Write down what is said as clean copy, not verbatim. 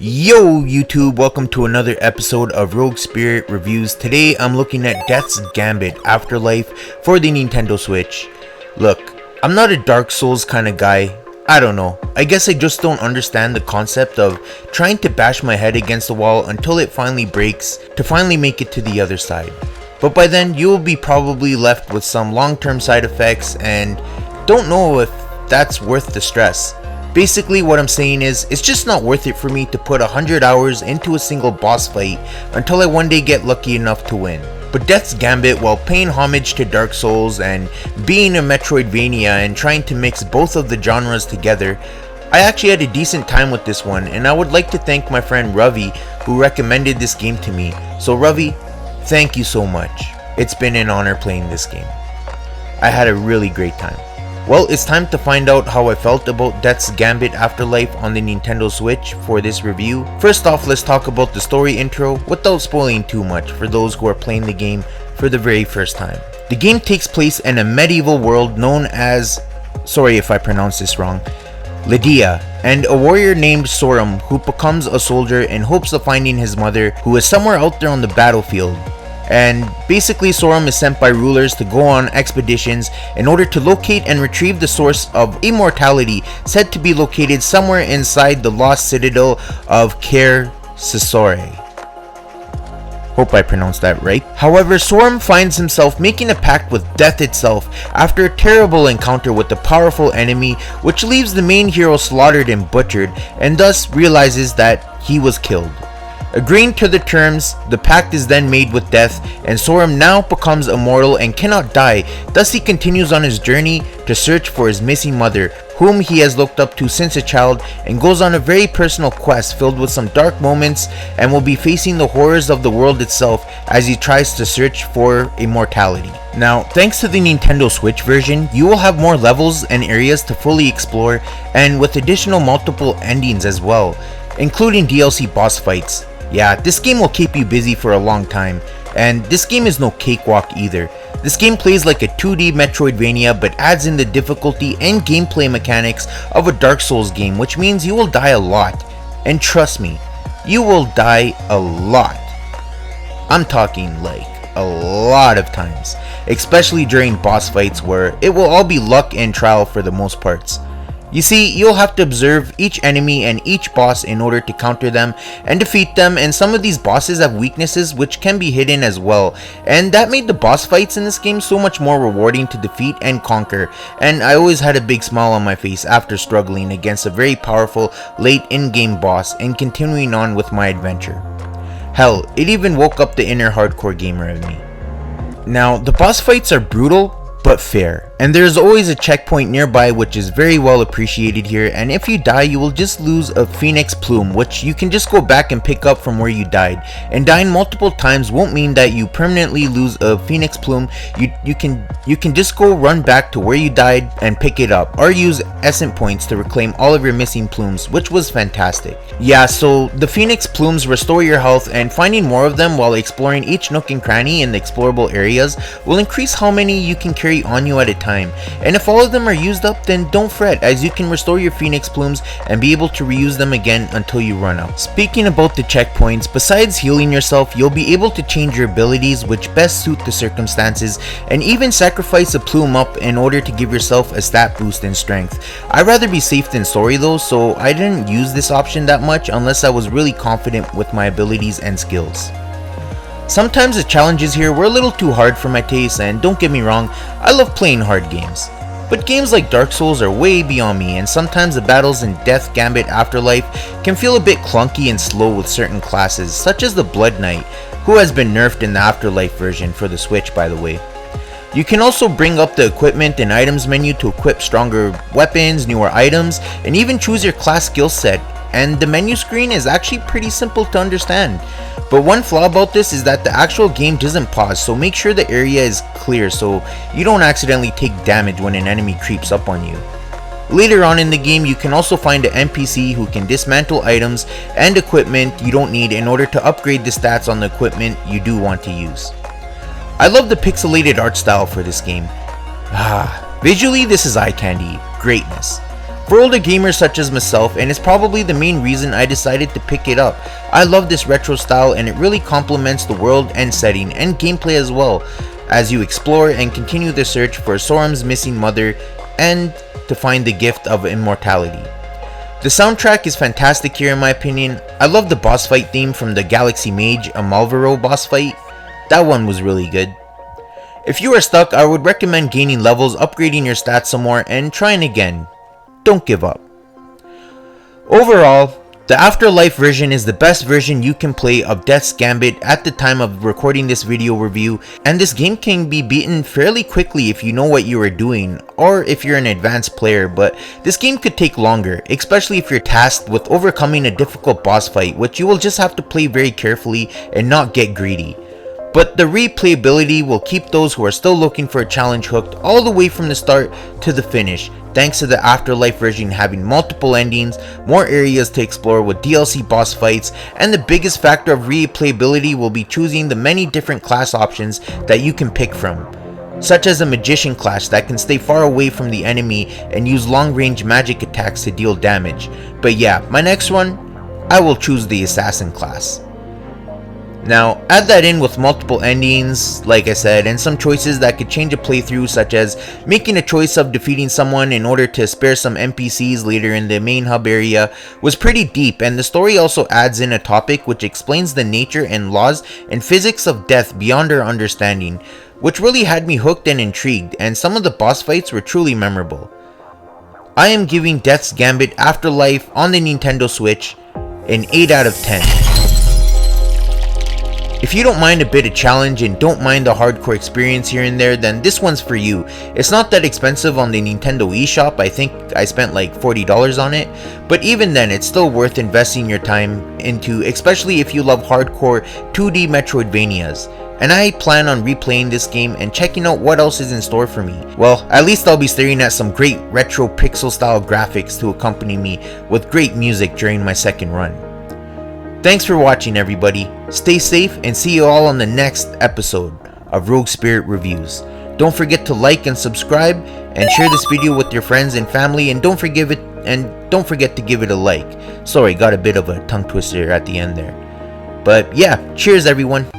Yo YouTube, welcome to another episode of RogueSpirit Reviews. Today I'm looking at Deaths Gambit Afterlife for the Nintendo Switch. Look, I'm not a Dark Souls kind of guy. I don't know, I guess I just don't understand the concept of trying to bash my head against the wall until it finally breaks to finally make it to the other side. But by then you will be probably left with some long-term side effects and don't know if that's worth the stress. Basically what I'm saying is, it's just not worth it for me to put 100 hours into a single boss fight until I one day get lucky enough to win. But Deaths Gambit, while paying homage to Dark Souls and being a Metroidvania and trying to mix both of the genres together, I actually had a decent time with this one, and I would like to thank my friend Ravi who recommended this game to me. So Ravi, thank you so much. It's been an honor playing this game. I had a really great time. Well, it's time to find out how I felt about Deaths Gambit Afterlife on the Nintendo Switch for this review. First off, let's talk about the story intro without spoiling too much for those who are playing the game for the very first time. The game takes place in a medieval world known as, sorry if I pronounce this wrong, Lydia, and a warrior named Sorum who becomes a soldier in hopes of finding his mother, who is somewhere out there on the battlefield. And basically Sorum is sent by rulers to go on expeditions in order to locate and retrieve the source of immortality, said to be located somewhere inside the lost citadel of Caer Sesore. Hope I pronounced that right. However, Sorum finds himself making a pact with death itself after a terrible encounter with a powerful enemy, which leaves the main hero slaughtered and butchered, and thus realizes that he was killed. Agreeing to the terms, the pact is then made with death, and Sorum now becomes immortal and cannot die. Thus he continues on his journey to search for his missing mother, whom he has looked up to since a child, and goes on a very personal quest filled with some dark moments, and will be facing the horrors of the world itself as he tries to search for immortality. Now, thanks to the Nintendo Switch version, you will have more levels and areas to fully explore, and with additional multiple endings as well, including DLC boss fights. Yeah, this game will keep you busy for a long time, and this game is no cakewalk either. This game plays like a 2D Metroidvania but adds in the difficulty and gameplay mechanics of a Dark Souls game, which means you will die a lot. And trust me, you will die a lot. I'm talking like a lot of times, especially during boss fights where it will all be luck and trial for the most parts. You see, you'll have to observe each enemy and each boss in order to counter them and defeat them, and some of these bosses have weaknesses which can be hidden as well, and that made the boss fights in this game so much more rewarding to defeat and conquer, and I always had a big smile on my face after struggling against a very powerful late in-game boss and continuing on with my adventure. Hell, it even woke up the inner hardcore gamer in me. Now, the boss fights are brutal but fair, and there's always a checkpoint nearby, which is very well appreciated here, and if you die you will just lose a phoenix plume, which you can just go back and pick up from where you died, and dying multiple times won't mean that you permanently lose a phoenix plume. You can just go run back to where you died and pick it up, or use essence points to reclaim all of your missing plumes, which was fantastic. Yeah, so the phoenix plumes restore your health, and finding more of them while exploring each nook and cranny in the explorable areas will increase how many you can carry on you at a time, and if all of them are used up, then don't fret, as you can restore your phoenix plumes and be able to reuse them again until you run out. Speaking about the checkpoints, besides healing yourself, you'll be able to change your abilities which best suit the circumstances, and even sacrifice a plume up in order to give yourself a stat boost in strength. I'd rather be safe than sorry though, so I didn't use this option that much unless I was really confident with my abilities and skills. Sometimes the challenges here were a little too hard for my taste, and don't get me wrong, I love playing hard games. But games like Dark Souls are way beyond me, and sometimes the battles in Deaths Gambit Afterlife can feel a bit clunky and slow with certain classes, such as the Blood Knight, who has been nerfed in the Afterlife version for the Switch by the way. You can also bring up the equipment and items menu to equip stronger weapons, newer items, and even choose your class skill set, and the menu screen is actually pretty simple to understand. But one flaw about this is that the actual game doesn't pause, so make sure the area is clear so you don't accidentally take damage when an enemy creeps up on you. Later on in the game, you can also find an NPC who can dismantle items and equipment you don't need in order to upgrade the stats on the equipment you do want to use. I love the pixelated art style for this game. Visually this is eye candy, greatness. for older gamers such as myself, and it's probably the main reason I decided to pick it up. I love this retro style and it really complements the world and setting and gameplay as well, as you explore and continue the search for Soram's missing mother and to find the gift of immortality. The soundtrack is fantastic here in my opinion. I love the boss fight theme from the Galaxy Mage Amalvaro boss fight. That one was really good. If you are stuck, I would recommend gaining levels, upgrading your stats some more, and trying again. Don't give up. Overall, the Afterlife version is the best version you can play of Deaths Gambit at the time of recording this video review, and this game can be beaten fairly quickly if you know what you are doing, or if you're an advanced player, but this game could take longer, especially if you're tasked with overcoming a difficult boss fight, which you will just have to play very carefully and not get greedy. But the replayability will keep those who are still looking for a challenge hooked all the way from the start to the finish, thanks to the Afterlife version having multiple endings, more areas to explore with DLC boss fights, and the biggest factor of replayability will be choosing the many different class options that you can pick from, such as a magician class that can stay far away from the enemy and use long range magic attacks to deal damage. But yeah, my next one, I will choose the assassin class. Now, add that in with multiple endings, like I said, and some choices that could change a playthrough, such as making a choice of defeating someone in order to spare some NPCs later in the main hub area, was pretty deep, and the story also adds in a topic which explains the nature and laws and physics of death beyond our understanding, which really had me hooked and intrigued, and some of the boss fights were truly memorable. I am giving Deaths Gambit Afterlife on the Nintendo Switch an 8 out of 10. If you don't mind a bit of challenge and don't mind the hardcore experience here and there, then this one's for you. It's not that expensive on the Nintendo eShop, I think I spent like $40 on it, but even then it's still worth investing your time into, especially if you love hardcore 2D Metroidvanias. And I plan on replaying this game and checking out what else is in store for me. Well, at least I'll be staring at some great retro pixel style graphics to accompany me with great music during my second run. Thanks for watching everybody, stay safe and see you all on the next episode of RogueSpirit Reviews. Don't forget to like and subscribe and share this video with your friends and family, and don't forget to give it a like. Sorry, got a bit of a tongue twister at the end there. But yeah, cheers everyone.